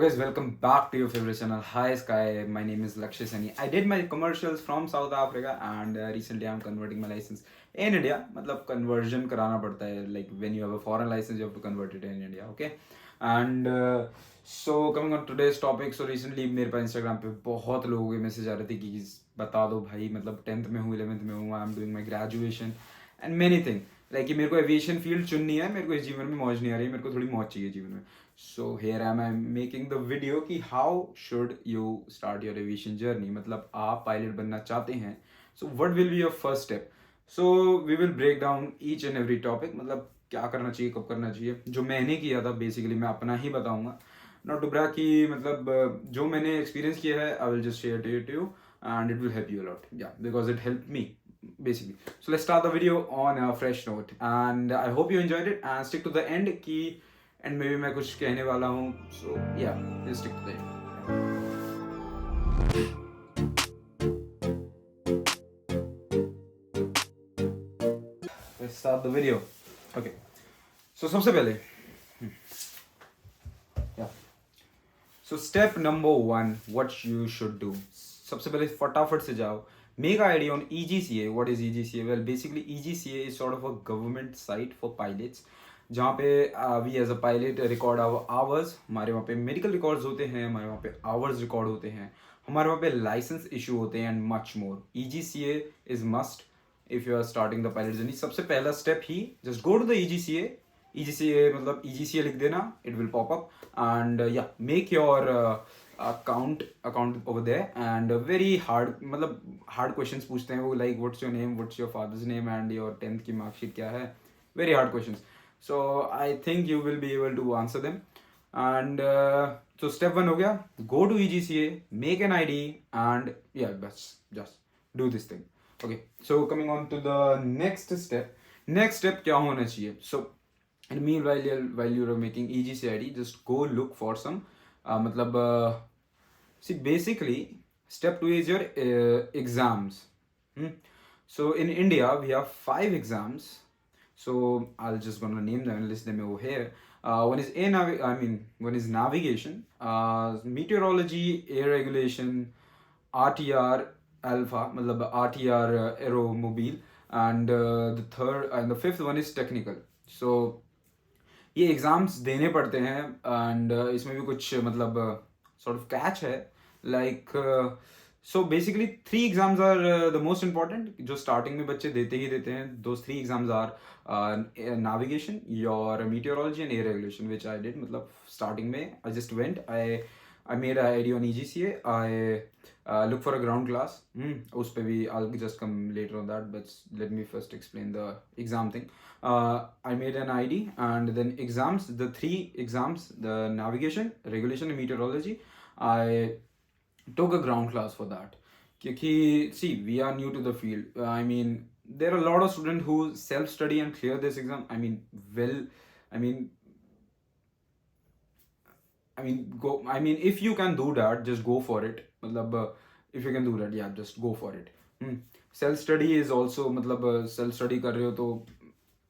Guys, welcome back to your favorite channel. Hi Sky, my name is Lakshya Sani. I did my commercials from South Africa and recently I'm converting my license in India. मतलब conversion कराना पड़ता है, like when you have a foreign license you have to convert it in India, okay? And so coming on today's topic, so recently मेरे पास Instagram पे बहुत लोगों के message आ रहे थे कि बता दो भाई, मतलब 10th में हूँ, 11th में हूँ, I am doing my graduation and many thing like कि मेरे को एविएशन फील्ड चुननी है, मेरे को इस जीवन में मौज नहीं आ रही, मेरे को थोड़ी मौज चाहिए जीवन में. So here I am making the video कि how should you start your aviation journey. मतलब आप पायलट बनना चाहते हैं, so what will be your first step. So we will break down each and every topic. मतलब क्या करना चाहिए, कब करना चाहिए, जो मैंने किया था बेसिकली मैं अपना ही बताऊंगा. नॉट टू ब्रैग कि मतलब जो मैंने एक्सपीरियंस किया है I will just share to you and it will help you a lot, yeah, because it helped me basically. So let's start the video on a fresh note and I hope you enjoyed it and stick to the end ki end में भी मैं कुछ कहने वाला हूँ. So yeah, let's stick to the end. Let's start the video. Okay, so सबसे पहले yeah, so step number 1, what you should do. सबसे पहले फटाफट से जाओ, make an idea on EGCA. What is EGCA? Well, basically EGCA is sort of a government site for pilots, जहाँ पे we as a pilot record our hours. हमारे वहाँ पे मेडिकल रिकॉर्ड्स होते हैं, हमारे वहाँ पे आवर्स रिकॉर्ड होते हैं, हमारे वहाँ पे लाइसेंस इशू होते हैं and much more. EGCA is must if you are starting the pilot journey. सबसे पहला स्टेप ही just go to the EGCA. EGCA मतलब EGCA लिख देना, it will pop up and या make your account over there and very hard, मतलब hard questions पूछते हैं वो, like what's your name, what's your father's name and your 10th की marksheet क्या है. Very hard questions, so I think you will be able to answer them. And so step 1 हो गया, go to EGCA, make an ID and yeah, बस just do this thing. Okay, so coming on to the next step. Next step क्या होना चाहिए. So and meanwhile while you're making EGCA ID, just go look for some मतलब see, basically, step 2 is your exams. So in India, we have 5 exams. So I'll just gonna name them and list them over here. One is navigation, meteorology, air regulation, RTR alpha, मतलब RTR aeromobile, and the fifth one is technical. So ये exams देने पड़ते हैं and इसमें भी कुछ मतलब sort of catch है, like so basically 3 exams are the most important, जो स्टार्टिंग में बच्चे देते ही देते हैं. दो 3 exams are navigation, your meteorology and air regulation, which I did. मतलब स्टार्टिंग में I just went, I made an ID on EGCA. I look for a ground class. उस पे भी I'll just come later on that, but let me first explain the exam thing. I made an ID and then exams, the 3 exams, the navigation, regulation and meteorology. I took a ground class for that. क्योंकि see, we are new to the field. I mean, there are a lot of students who self-study and clear this exam. If you can do that, just go for it. मतलब if you can do that, yeah, just go for it. Self study is also, मतलब self study कर रहे हो तो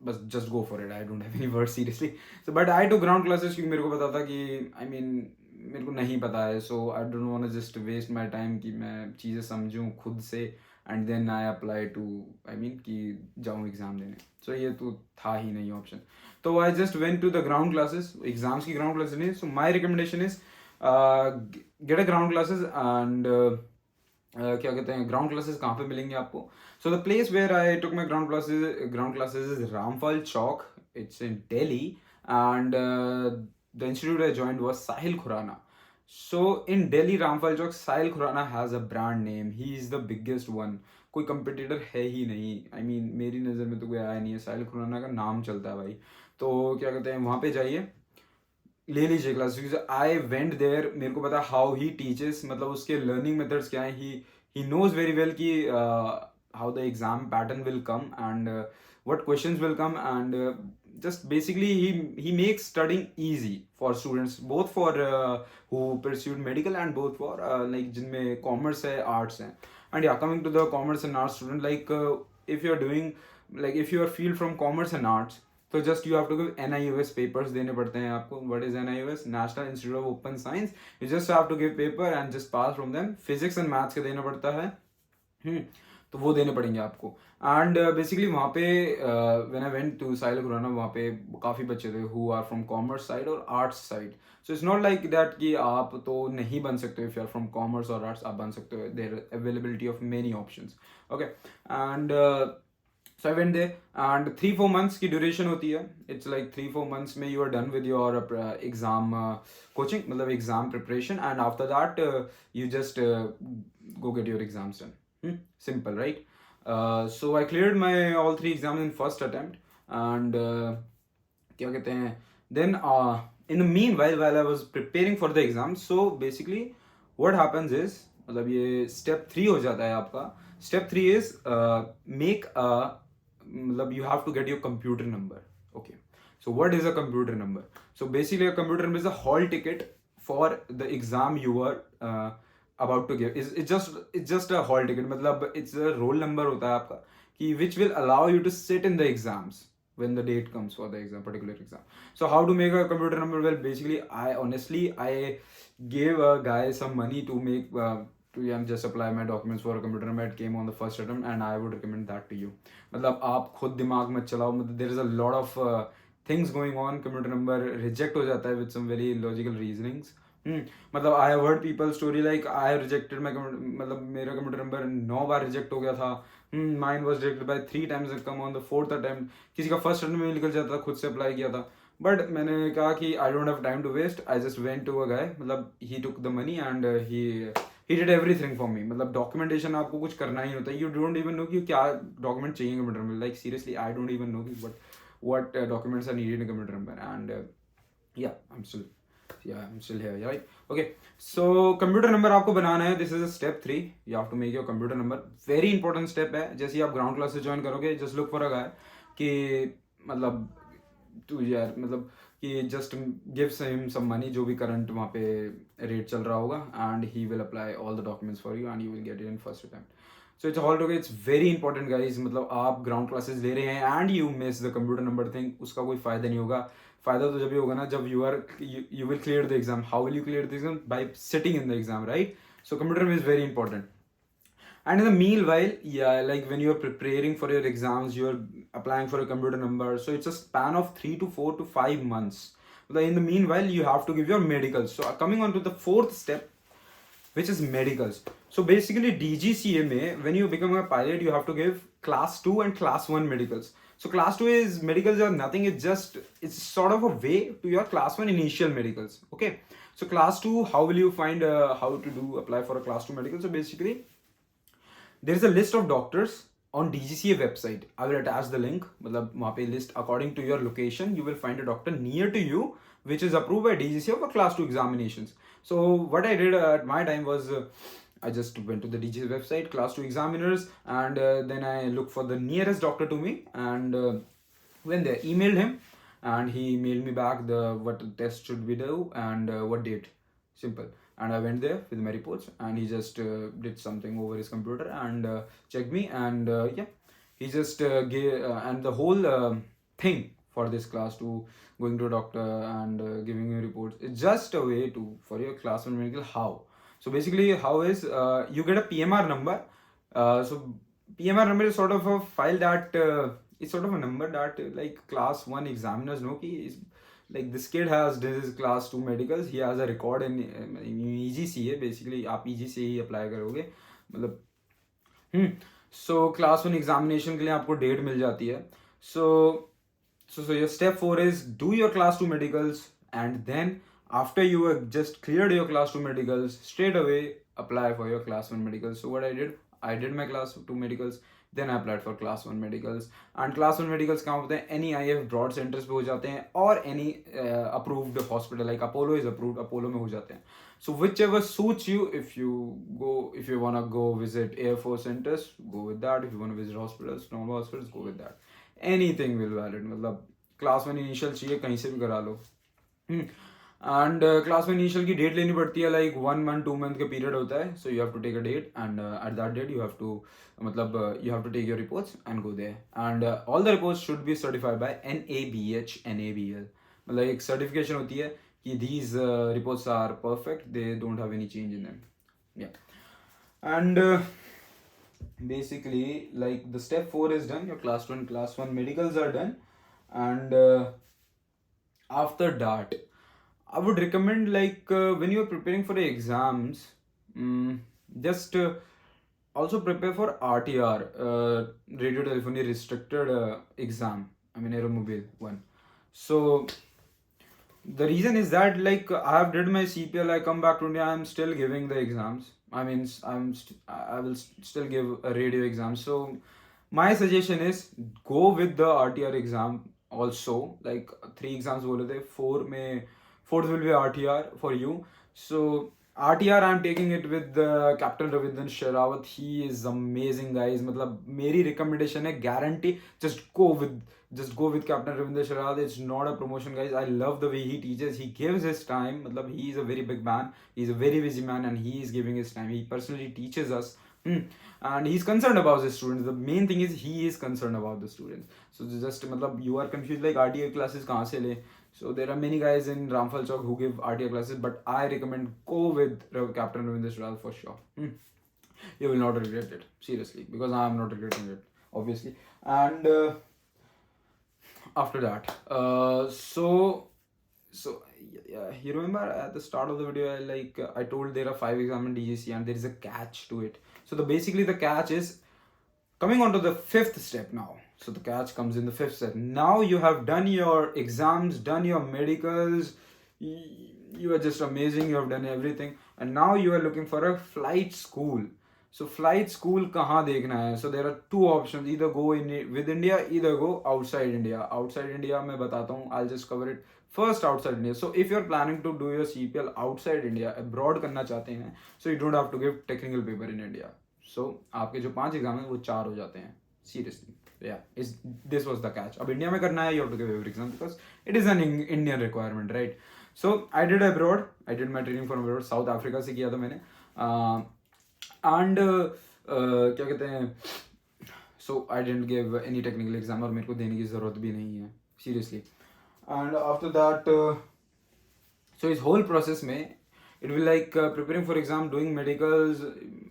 बस just go for it. I don't have any words seriously. So but I took ground classes क्योंकि मेरे को पता था कि मेरे को नहीं पता है, so I don't want to just waste my time कि मैं चीज़ें समझूं खुद से and then I apply to कि जाऊँ एग्ज़ाम देने. So ये तो था ही नहीं ऑप्शन. तो I just went to the ground classes, exams की ground classes नहीं. So my recommendation is get a ground classes and क्या कहते हैं, ground classes कहाँ पे मिलेंगे आपको. So the place where I took my ground classes is Ramphal Chowk. It's in Delhi and the institute I joined was Sahil Khurana. So in Delhi, Ramphal Chowk, Sahil Khurana has a brand name. He is the biggest one. कोई competitor है ही नहीं. मेरी नज़र में तो कोई आया नहीं है. साहिल खुराना का नाम चलता है भाई. तो क्या कहते हैं, वहाँ पे जाइए, ले लीजिए क्लास. आई वेंट देयर, मेरे को पता हाउ ही टीचेस, मतलब उसके लर्निंग मेथड्स क्या हैं. ही नोज वेरी वेल कि how the exam pattern will come and what questions will come and just basically he makes studying easy for students, both for who pursued medical and both for like जिनमें commerce है, arts है. And yeah, coming to the commerce and arts student, like if you're doing, like if you are field from commerce and arts, तो just you have to give NIOS papers देने पड़ते हैं आपको. What is NIOS? National institute of open science. You just have to give paper and just pass from them. Physics and maths का देना पड़ता है. तो वो देने पड़ेंगे आपको. एंड बेसिकली वहाँ पे when I went to Sahil Khurana, वहाँ पे काफ़ी बच्चे थे who are from commerce side और arts side. So it's not like that कि आप तो नहीं बन सकते हो. If you are from commerce और आर्ट्स आप बन सकते हो. There availability of many options. Okay. And so I went there and 3-4 months की ड्यूरेशन होती है. इट्स लाइक 3-4 मंथ्स में you are done with your exam coaching, मतलब exam preparation. And after that you just go get your exams done. Simple, right? So I cleared my all 3 exams in first attempt. And क्या कहते हैं, then in the meanwhile while I was preparing for the exam, so basically what happens is, मतलब ये step 3 हो जाता है आपका. Step 3 is make a, मतलब you have to get your computer number. Okay, so what is a computer number? So basically a computer number is a hall ticket for the exam you were about to give. It's just a hall ticket. मतलब it's a roll number होता है आपका कि which will allow you to sit in the exams when the date comes for the exam, particular exam. So how to make a computer number? Well, basically I gave a guy some money to make to just apply my documents for a computer number. It came on the first attempt and I would recommend that to you. मतलब आप खुद दिमाग मत चलाओ. मतलब there is a lot of things going on. computer number reject हो जाता है with some very logical reasonings. मतलब I have heard people story like I have rejected my, मतलब मेरा कंप्यूटर नंबर 9 बार रिजेक्ट हो गया था. Mine was rejected by 3 times, come on the 4th attempt. किसी का फर्स्ट अटेम्प्ट में निकल जाता था, खुद से अप्लाई किया था. बट मैंने कहा कि I don't have time to waste. I just went to a guy, मतलब he took the money and he did everything for me. मतलब डॉक्यूमेंटेशन आपको कुछ करना ही होता है. यू डोंट इवन नो कि क्या डॉक्यूमेंट चाहिए कंप्यूटर में. Like seriously I don't even know कि what documents are needed in a computer number. And I'm still here, right? Okay, so computer number आपको बनाना है. This is a step 3. You have to make your computer number. Very important step है. जैसे ही आप ground class से join करोगे, just look for a guy कि मतलब तू यार मतलब कि just give him some money, जो भी करंट वहाँ पे रेट चल रहा होगा, and he will apply all the documents for you and you will get it in first attempt. So it's all together, it's very important guys. मतलब आप ground classes ले रहे हैं and you miss the computer number thing, उसका कोई फायदा नहीं होगा. फायदा तो जब भी होगा ना जब you will clear the exam. How will you clear the exam? By sitting in the exam, right? So computer number is very important. And in the meanwhile, like when you're preparing for your exams, you're applying for a computer number. So it's a span of 3 to 4 to 5 months. But in the meanwhile, you have to give your medicals. So coming on to the 4th step, which is medicals. So basically DGCA में when you become a pilot, you have to give class 2 and class 1 medicals. So class 2 is medicals are nothing. It's sort of a way to your class 1 initial medicals. Okay. So class 2, how will you find how to apply for a class 2 medical? So basically there is a list of doctors on DGCA website. I will attach the link. मतलब वहाँ पे list according to your location. You will find a doctor near to you which is approved by DGCA for class 2 examinations. So what I did at my time was I just went to the DGCA website, class 2 examiners, and then I looked for the nearest doctor to me, and when they emailed him, and he mailed me back the what test should we do and what date. Simple. And I went there with my reports, and he just did something over his computer and checked me, and he just gave and the whole thing for this class 2 going to a doctor and giving you reports. It's just a way to for your class 1 medical. How? So basically, how is you get a PMR number. So PMR number is sort of a file that it's sort of a number that like class 1 examiners know ki like this kid has this is class 2 medicals. He has a record in EGCA. Basically, आप EGCA ही apply करोगे मतलब so class 1 examination के लिए आपको date मिल जाती है. So your step 4 is do your class 2 medicals, and then after you have just cleared your class 2 medicals, straight away apply for your class 1 medicals. So what I did my class 2 medicals, then I applied for class 1 medicals. And class 1 medicals कहाँ होते हैं? Any IF broad centers पे हो जाते हैं और any approved hospital like Apollo is approved, Apollo में हो जाते हैं. So whichever suits you, if you wanna go visit Air Force centers, go with that. If you wanna visit hospitals, normal hospitals, go with that. Anything will valid. मतलब class 1 initial चाहिए कहीं से भी करा लो. एंड क्लास में initial की date लेनी पड़ती है, लाइक 1 मंथ 2 मंथ का पीरियड होता है. So you have to take a date and at that date you have to, मतलब you have to take your reports and go there. And all the reports should be certified by NABL. मतलब एक certification होती है कि these reports are perfect, they don't have any change in them. Yeah. And basically, like, the step 4 is done, your class 1 medicals are done. And after that, I would recommend, like, when you're preparing for the exams, just also prepare for RTR, radio telephony restricted exam. I mean, aeromobile one. So the reason is that, like, I have did my CPL, I come back to India, I'm still giving the exams. I mean, I will still give a radio exam. So my suggestion is go with the RTR exam also. Like, 3 exams bole the, fourth will be RTR for you. So RTR I'm taking it with the Captain Ravindran Sherawat. He is amazing, guys. मतलब मेरी recommendation है, guarantee, just go with Captain Ravindra Sherawat. It's not a promotion, guys. I love the way he teaches. He gives his time. मतलब he is a very big man. He's a very busy man and he is giving his time. He personally teaches us. And he's concerned about his students. The main thing is he is concerned about the students. So just मतलब you are confused, like RTR classes कहाँ से ले? So there are many guys in Ramphal Chowk who give RTR classes, but I recommend go with Captain Ravindra Sherawat for sure. You will not regret it, seriously, because I am not regretting it, obviously. And after that, so yeah, you remember at the start of the video, I told there are 5 exams in DGC and there is a catch to it. So basically the catch is coming on to the 5th step now. So the catch comes in the 5th step. Now you have done your exams, done your medicals, you are just amazing, you have done everything, and now you are looking for a flight school. So flight school कहाँ देखना है? So there are 2 options, either go in with India, either go outside India. Outside India मैं बताता हूँ, I'll just cover it first. Outside India, so if you're planning to do your CPL outside India, abroad करना चाहते हैं, so you don't have to give technical paper in India. So आपके जो 5 exam है वो 4 हो जाते हैं, seriously. Yeah, this was the catch. अब इंडिया में करना है, you have to give every exam because it is an Indian requirement, right? So I did abroad, I did my training from abroad. South Africa से किया था मैंने. And क्या कहते हैं, so I didn't give any technical exam और मेरे को देने की ज़रूरत भी नहीं है, seriously. And after that, so इस whole process में it will like preparing for exam, doing medicals,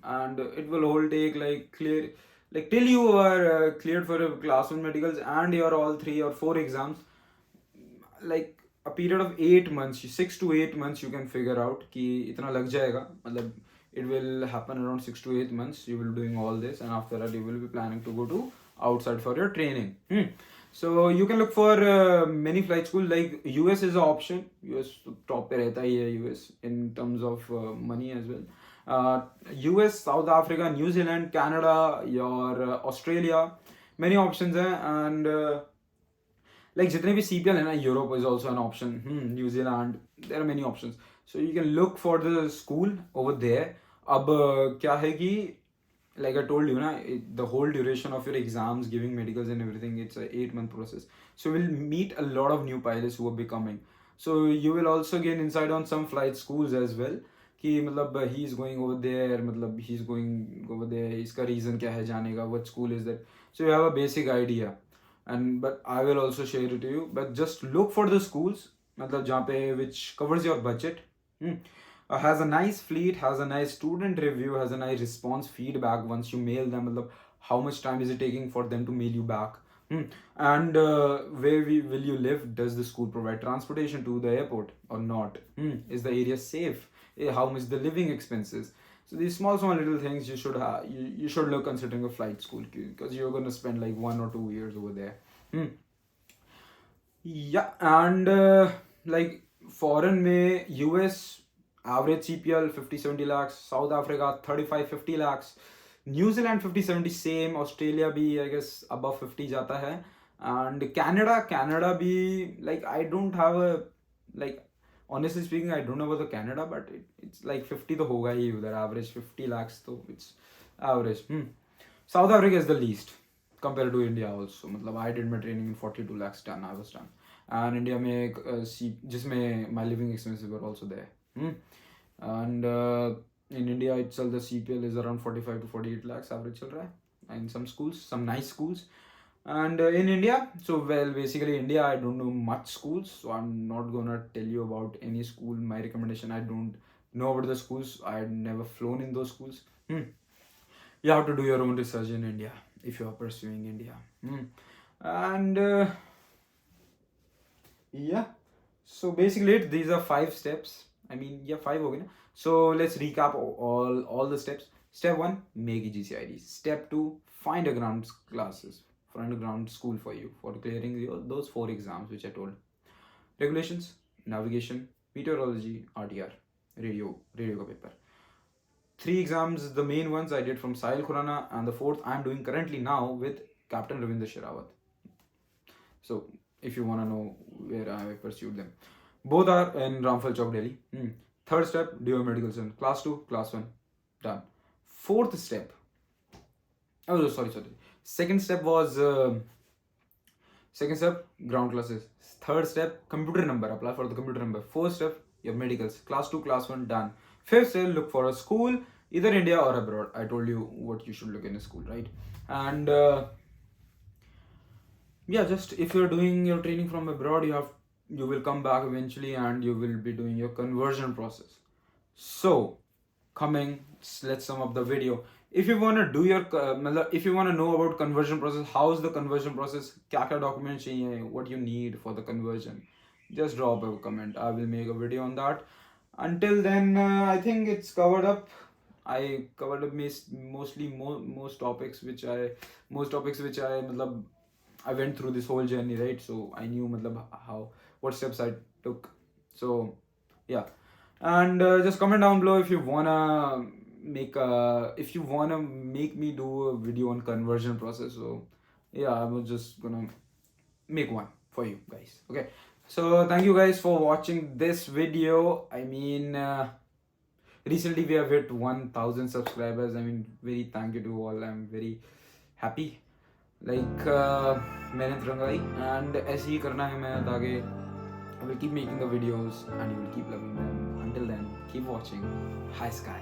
and it will all take like clear, like till you are cleared for a class 1 medicals and your all 3 or 4 exams, like a period of 8 months, 6 to 8 months you can figure out कि इतना लग जाएगा. मतलब it will happen around 6 to 8 months. You will be doing all this, and after that you will be planning to go to outside for your training. So you can look for many flight schools. Like US is an option. US top पे रहता ही है US in terms of money as well. US, South Africa, New Zealand, Canada, your Australia, many options हैं. And like जितने भी CPL है ना, Europe is also an option. New Zealand, there are many options. So you can look for the school over there. अब क्या है कि like I told you na, the whole duration of your exams, giving medicals and everything, it's a 8-month process. So we'll meet a lot of new pilots who will be coming. So you will also gain insight on some flight schools as well. कि मतलब he is going over there, मतलब he is going over there, इसका reason क्या है जाने का, what school is that. So you have a basic idea. And but I will also share it to you. But just look for the schools, मतलब जहाँ पे which covers your budget. Has a nice fleet, has a nice student review, has a nice response feedback once you mail them. मतलब how much time is it taking for them to mail you back? And where will you live? Does the school provide transportation to the airport or not? Is the area safe? How much the living expenses? So these small little things you should have. You should look considering a flight school because you're gonna spend like 1 or 2 years over there. Yeah, and like foreign में US average CPL 50-70 lakhs, South Africa 35-50 lakhs, New Zealand 50-70 same, Australia भी I guess above 50 जाता है, and Canada भी like I don't have a like honestly speaking I don't know about the Canada, but it's like 50 तो होगा ही उधर, average 50 lakhs तो it's average. South Africa is the least compared to India also. मतलब I did my training in 42 lakhs done, I was done. and India में एक जिसमें my living expenses were also there. And in India itself the CPL is around 45 to 48 lakhs average चल रहा है in some schools, some nice schools. And in India, so well, basically India, I don't know much schools, so I'm not gonna tell you about any school. My recommendation, I don't know about the schools. I've never flown in those schools. You have to do your own research in India if you are pursuing India. And yeah, so basically these are 5 steps. I mean, yeah, 5 okay. So let's recap all the steps. Step 1, make EGCID. Step 2, find a ground classes, find a ground school for you for clearing those 4 exams which I told. Regulations, navigation, meteorology, RTR, radio ka paper. 3 exams, the main ones I did from Sahil Khurana, and the 4th I'm doing currently now with Captain Ravinder Sherawat. So if you want to know where I pursued them, both are in Ramphal Chowk, Delhi. 3rd step, do your medical center, class 2, class 1, done. 4th step, oh sorry, 2nd step was second step, ground classes. 3rd step, computer number, apply for the computer number. 4th step, your medicals, class 2, class 1, done. 5th step, look for a school, either India or abroad. I told you what you should look in a school, right? And yeah, just if you're doing your training from abroad, you will come back eventually and you will be doing your conversion process. So let's sum up the video. If you want to do your if you want to know about conversion process, how is the conversion process, kya documents chahiye, what you need for the conversion, just drop a comment. I will make a video on that. Until then, I think it's covered up. I covered up mostly most topics which I I went through this whole journey, right? So I knew what steps I took. So yeah, and just comment down below if you wanna make me do a video on conversion process. So yeah, I'm just gonna make one for you guys. Okay, so thank you guys for watching this video. I mean, recently we have hit 1000 subscribers. I mean, very thank you to all. I'm very happy. Like मेहनत रंगाई, and ऐसे ही करना है मेहनत आगे. I will keep making the videos and you will keep loving them. Until then, keep watching High Sky.